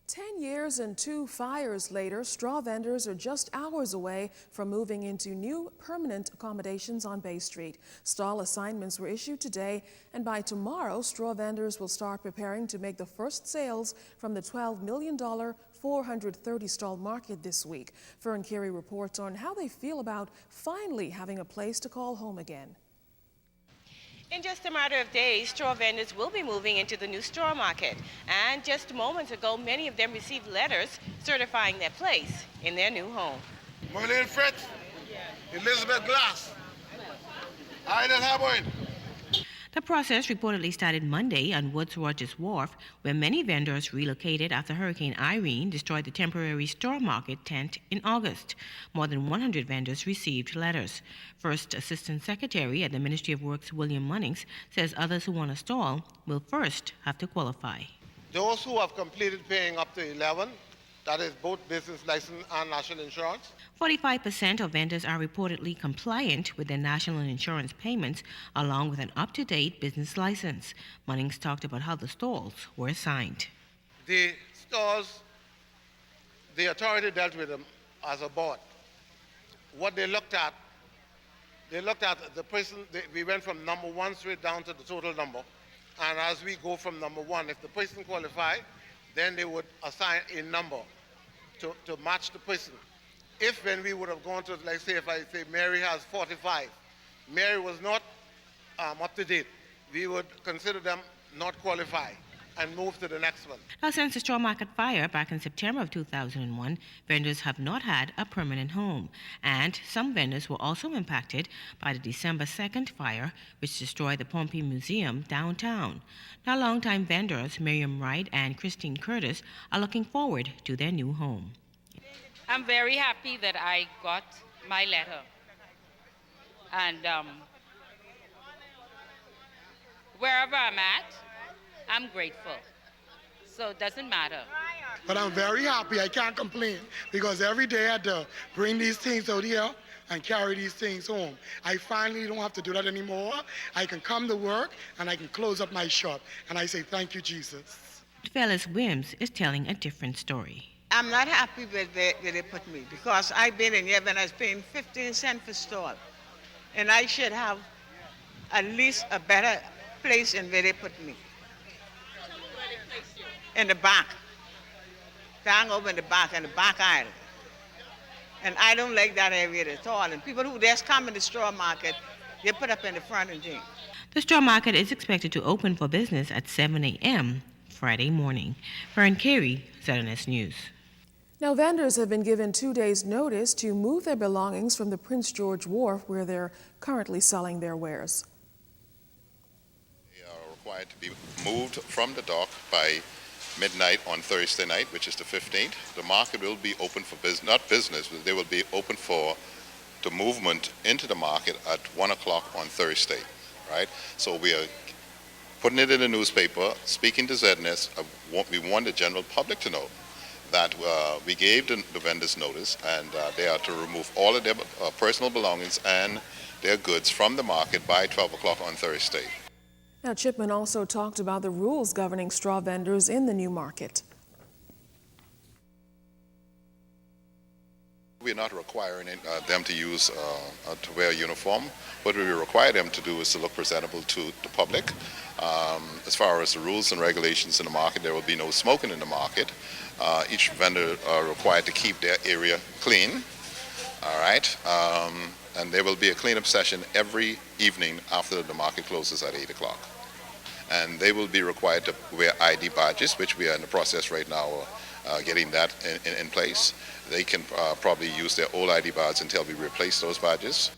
10 years and 2 fires later, straw vendors are just hours away from moving into new permanent accommodations on Bay Street. Stall assignments were issued today, and by tomorrow, straw vendors will start preparing to make the first sales from the $12 million 430-stall market this week. Fern and Carey reports on how they feel about finally having a place to call home again. In just a matter of days, straw vendors will be moving into the new straw market. And just moments ago, many of them received letters certifying their place in their new home. Marlene Fritz, Elizabeth Glass, Ida Haboin. The process reportedly started Monday on Woods Rogers Wharf, where many vendors relocated after Hurricane Irene destroyed the temporary straw market tent in August. More than 100 vendors received letters. First Assistant Secretary at the Ministry of Works, William Munnings, says others who want a stall will first have to qualify. Those who have completed paying up to 11, that is both business license and national insurance. 45% of vendors are reportedly compliant with their national insurance payments, along with an up-to-date business license. Munnings talked about how the stalls were assigned. The stalls, the authority dealt with them as a board. What they looked at the person, we went from number 1 straight down to the total number. And as we go from number 1, if the person qualified, then they would assign a number to match the person. If when we would have gone to, like say, if I say Mary has 45, Mary was not up to date, we would consider them not qualified and move to the next one. Now, since the straw market fire back in September of 2001, vendors have not had a permanent home. And some vendors were also impacted by the December 2nd fire, which destroyed the Pompey Museum downtown. Now, longtime vendors Miriam, Wright, and Christine Curtis are looking forward to their new home. I'm very happy that I got my letter. And wherever I'm at, I'm grateful. So it doesn't matter. But I'm very happy. I can't complain because every day I had to bring these things out here and carry these things home. I finally don't have to do that anymore. I can come to work and I can close up my shop. And I say, thank you, Jesus. Fellas Whymms is telling a different story. I'm not happy where they put me because I've been in here when I was paying 15 cents for stall. And I should have at least a better place in where they put me. In the back. Down over in the back aisle. And I don't like that area at all. And people who just come in the straw market, they put up in the front and thing. The straw market is expected to open for business at 7 a.m. Friday morning. Fern and Carey, ZNS News. Now, vendors have been given 2 days' notice to move their belongings from the Prince George Wharf, where they're currently selling their wares. They are required to be moved from the dock by midnight on Thursday night, which is the 15th. The market will be open for business, not business, but they will be open for the movement into the market at 1 o'clock on Thursday, right? So we are putting it in the newspaper, speaking to ZNS. We want the general public to know that we gave the vendors notice, and they are to remove all of their personal belongings and their goods from the market by 12 o'clock on Thursday. Now, Chipman also talked about the rules governing straw vendors in the new market. We're not requiring them to use to wear a uniform. What we require them to do is to look presentable to the public. As far as the rules and regulations in the market, there will be no smoking in the market. Each vendor are required to keep their area clean. All right. And there will be a cleanup session every evening after the market closes at 8 o'clock. And they will be required to wear ID badges, which we are in the process right now getting that in place. They can probably use their old ID badges until we replace those badges.